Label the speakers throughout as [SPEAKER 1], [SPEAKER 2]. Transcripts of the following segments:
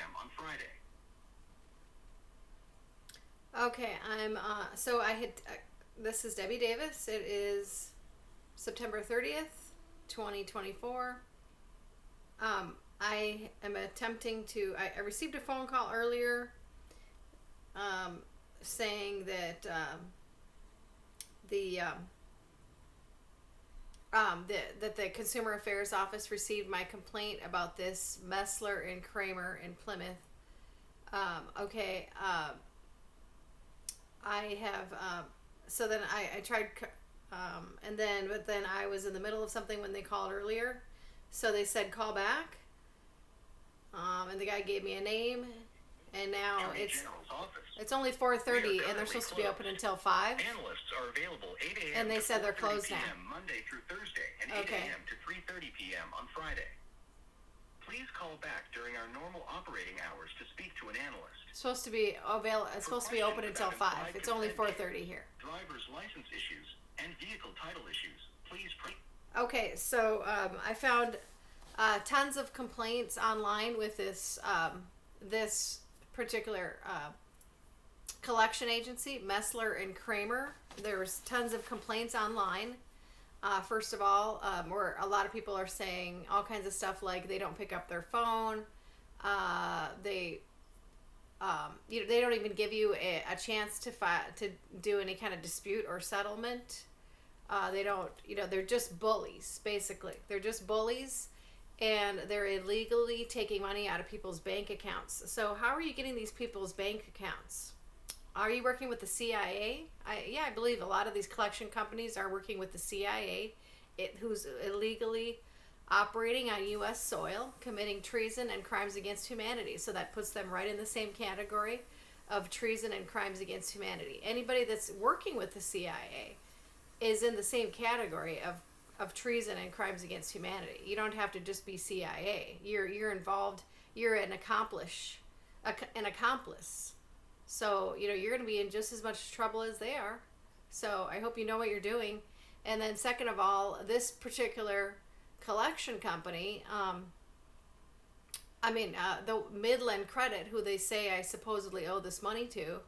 [SPEAKER 1] p.m. on Friday.
[SPEAKER 2] Okay, so I had, this is Debbie Davis. It is September 30th, 2024. I am attempting to, I received a phone call earlier saying that the that the Consumer Affairs Office received my complaint about this Messler and Kramer in Plymouth. Okay, I have so then I tried but then I was in the middle of something when they called earlier, so they said call back, and the guy gave me a name, and now it's only 4:30 and they're supposed to be open until 5.
[SPEAKER 1] Analysts are available 8 a.m.
[SPEAKER 2] And they said they're
[SPEAKER 1] 4:30
[SPEAKER 2] closed
[SPEAKER 1] p.m.
[SPEAKER 2] now.
[SPEAKER 1] Monday through Thursday, and 8
[SPEAKER 2] Okay.
[SPEAKER 1] a.m. to 3:30 p.m. on Friday. Please call back during our normal operating hours to speak to an analyst.
[SPEAKER 2] It's supposed to be open until 5. It's only 4:30 here.
[SPEAKER 1] Driver's license issues and vehicle title issues. Please
[SPEAKER 2] Okay, so I found tons of complaints online with this this particular collection agency, Messler and Kramer. There's tons of complaints online. First of all, where a lot of people are saying all kinds of stuff like they don't pick up their phone. They they don't even give you a chance to do any kind of dispute or settlement. They don't, they're just bullies, basically. They're just bullies, and they're illegally taking money out of people's bank accounts. So how are you getting these people's bank accounts? Are you working with the CIA? I believe a lot of these collection companies are working with the CIA, who's illegally operating on U.S. soil, committing treason and crimes against humanity. So that puts them right in the same category of treason and crimes against humanity. Anybody that's working with the CIA is in the same category of treason and crimes against humanity. You don't have to just be CIA. You're involved. You're an accomplice. So you're going to be in just as much trouble as they are. So I hope you know what you're doing. And then second of all, this particular collection company, the Midland Credit, who they say I supposedly owe this money to,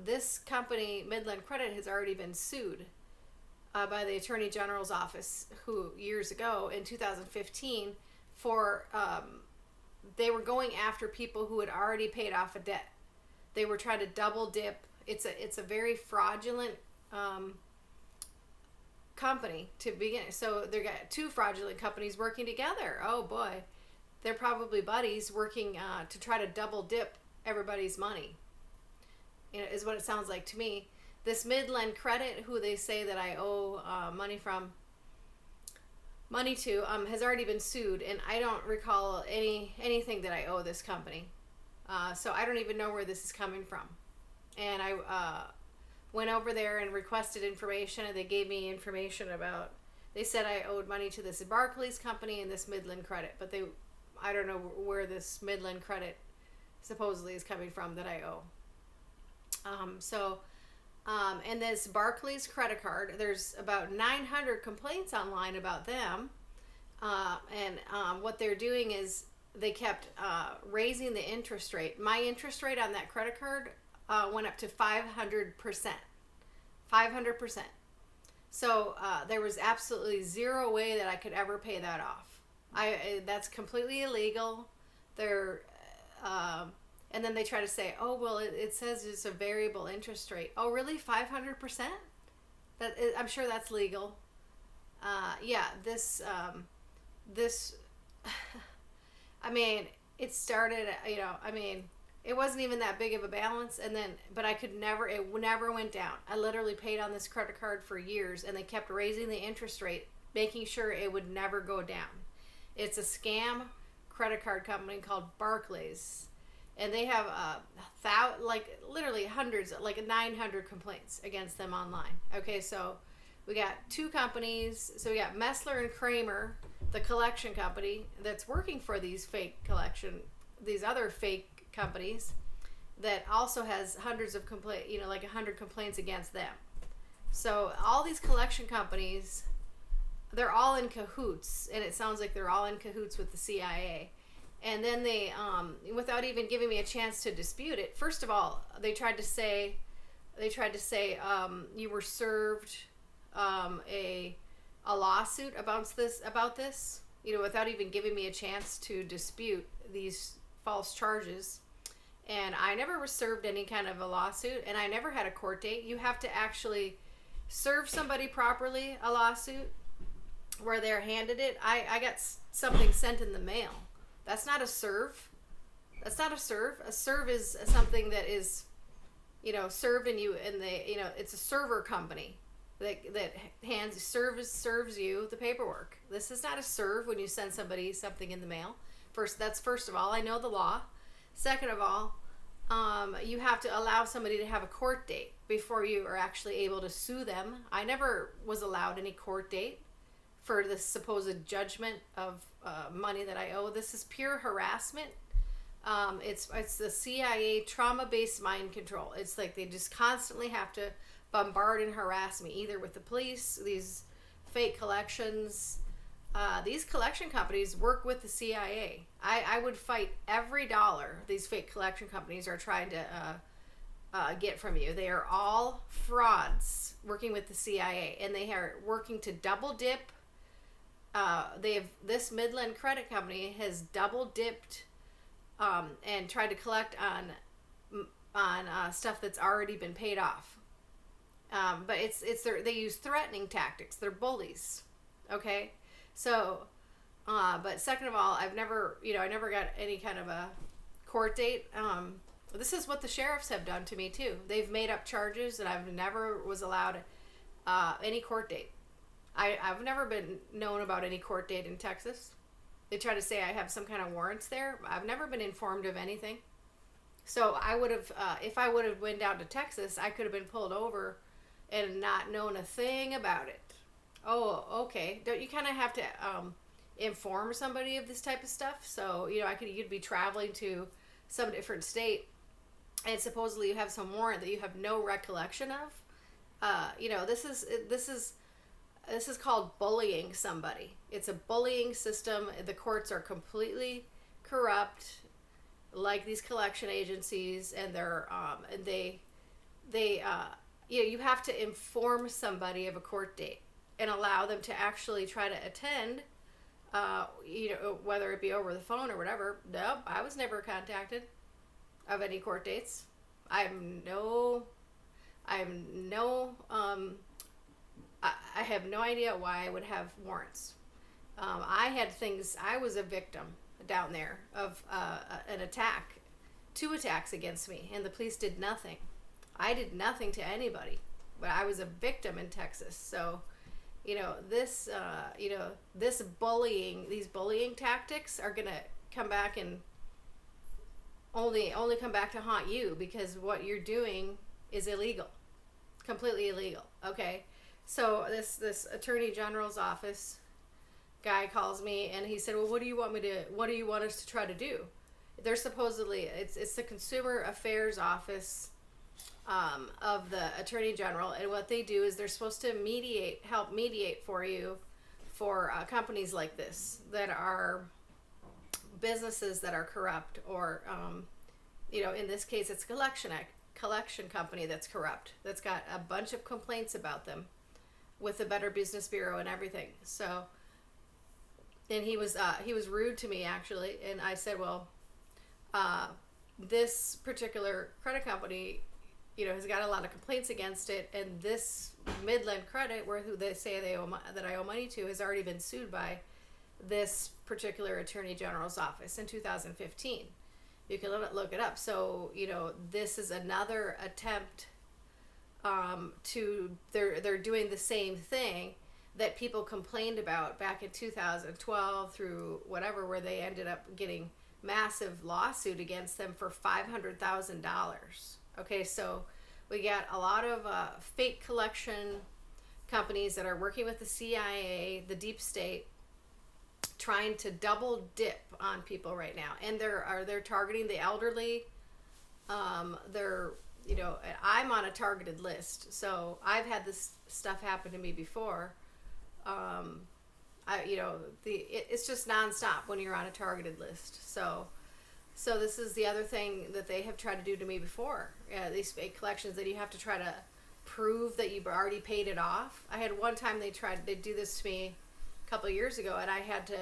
[SPEAKER 2] this company, Midland Credit, has already been sued by the Attorney General's office, who years ago in 2015 for they were going after people who had already paid off a debt. They were trying to double dip. It's a very fraudulent company to begin. So they got two fraudulent companies working together. Oh boy, they're probably buddies working to try to double dip everybody's money. Is what it sounds like to me. This Midland Credit, who they say that I owe money to, has already been sued, and I don't recall anything that I owe this company. So I don't even know where this is coming from. And I went over there and requested information, and they gave me information about, they said I owed money to this Barclays company and this Midland Credit, but I don't know where this Midland Credit supposedly is coming from that I owe. And this Barclays credit card, there's about 900 complaints online about them. What they're doing is they kept raising the interest rate. My interest rate on that credit card went up to 500%. 500%. So there was absolutely zero way that I could ever pay that off. That's completely illegal. And then they try to say, oh, well, it says it's a variable interest rate. Oh, really? 500%? I'm sure that's legal. This it started, it wasn't even that big of a balance, but it never went down. I literally paid on this credit card for years, and they kept raising the interest rate, making sure it would never go down. It's a scam credit card company called Barclays, and they have literally hundreds, like 900 complaints against them online. Okay, so we got two companies. So we got Messler and Kramer, the collection company that's working for these other fake companies that also has hundreds of 100 complaints against them. So all these collection companies, they're all in cahoots, and it sounds like they're all in cahoots with the CIA. And then they, without even giving me a chance to dispute it, first of all, they tried to say you were served a lawsuit about this, without even giving me a chance to dispute these false charges. And I never was served any kind of a lawsuit, and I never had a court date. You have to actually serve somebody properly a lawsuit where they're handed it. I got something sent in the mail. That's not a serve. That's not a serve. A serve is something that is, served and it's a server company that serves you the paperwork. This is not a serve when you send somebody something in the mail. First of all, I know the law. Second of all, you have to allow somebody to have a court date before you are actually able to sue them. I never was allowed any court date for this supposed judgment of money that I owe. This is pure harassment. It's the CIA trauma-based mind control. It's like they just constantly have to bombard and harass me, either with the police, these fake collections. These collection companies work with the CIA. I would fight every dollar these fake collection companies are trying to get from you. They are all frauds working with the CIA, and they are working to double dip. This Midland Credit Company has double dipped and tried to collect on stuff that's already been paid off. But they use threatening tactics. They're bullies. Okay. So, but second of all, I never got any kind of a court date. This is what the sheriffs have done to me too. They've made up charges, and I've never was allowed any court date. I've never been known about any court date in Texas. They try to say I have some kind of warrants there. I've never been informed of anything. So I would have, if I would have went down to Texas, I could have been pulled over and not known a thing about it. Oh, okay. Don't you kind of have to inform somebody of this type of stuff? So, you'd be traveling to some different state, and supposedly you have some warrant that you have no recollection of. This is called bullying somebody. It's a bullying system. The courts are completely corrupt, like these collection agencies, and you have to inform somebody of a court date and allow them to actually try to attend, whether it be over the phone or whatever. Nope, I was never contacted of any court dates. I have no idea why I would have warrants. I was a victim down there of an attack, 2 attacks against me, and the police did nothing. I did nothing to anybody, but I was a victim in Texas. So, this bullying, these bullying tactics are going to come back and only come back to haunt you, because what you're doing is illegal, completely illegal. Okay. So this Attorney General's office guy calls me, and he said, well, what do you want us to try to do? They're supposedly, it's the Consumer Affairs Office of the Attorney General, and what they do is they're supposed to help mediate for you for companies like this that are businesses that are corrupt, or in this case it's collection company that's corrupt, that's got a bunch of complaints about them with the Better Business Bureau and everything. So, and he was rude to me, actually, and I said, well, this particular credit company, has got a lot of complaints against it, and this Midland Credit, who they say that I owe money to, has already been sued by this particular Attorney General's office in 2015. You can look it up. So, this is another attempt they're doing the same thing that people complained about back in 2012 through whatever, where they ended up getting massive lawsuit against them for $500,000. Okay, so we got a lot of fake collection companies that are working with the CIA, the deep state, trying to double dip on people right now, and they're targeting the elderly. I'm on a targeted list, so I've had this stuff happen to me before. I it's just nonstop when you're on a targeted list. So this is the other thing that they have tried to do to me before. These fake collections that you have to try to prove that you've already paid it off. I had one time they do this to me a couple of years ago, and I had to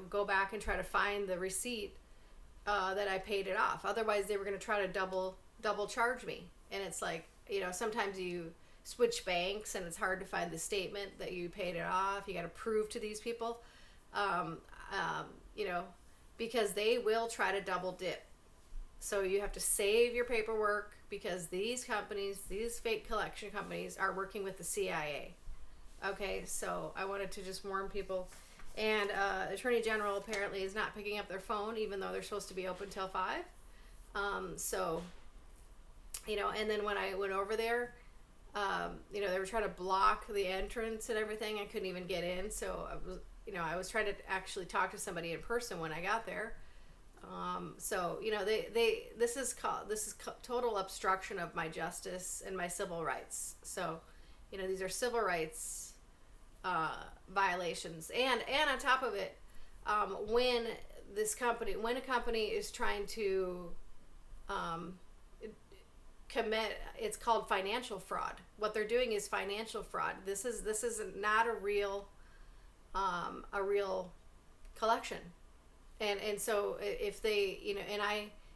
[SPEAKER 2] go back and try to find the receipt that I paid it off. Otherwise, they were going to try to double charge me. And it's like, sometimes you switch banks and it's hard to find the statement that you paid it off. You got to prove to these people, because they will try to double dip. So you have to save your paperwork, because these fake collection companies are working with the CIA. Okay, so I wanted to just warn people. And Attorney General apparently is not picking up their phone, even though they're supposed to be open till 5. And then when I went over there, they were trying to block the entrance and everything. I couldn't even get in. So I was trying to actually talk to somebody in person when I got there. This is total obstruction of my justice and my civil rights. So, these are civil rights violations. And on top of it, when a company is trying to commit, it's called financial fraud. What they're doing is financial fraud. This is not a real collection. And so if they,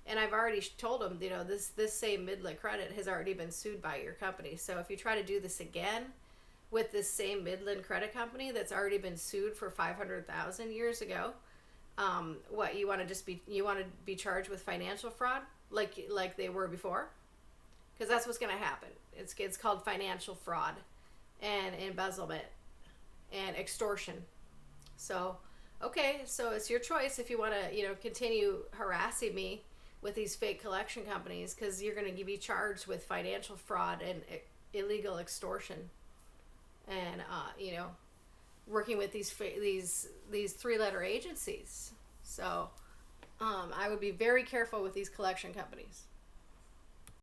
[SPEAKER 2] and I've already told them, this same Midland Credit has already been sued by your company. So if you try to do this again with this same Midland Credit Company that's already been sued for $500,000 years ago, you want to be charged with financial fraud like they were before? Because that's what's going to happen. It's called financial fraud and embezzlement and extortion. So, okay, so it's your choice if you want to, continue harassing me with these fake collection companies, because you're going to be charged with financial fraud and illegal extortion, and working with these 3-letter agencies. So, I would be very careful with these collection companies.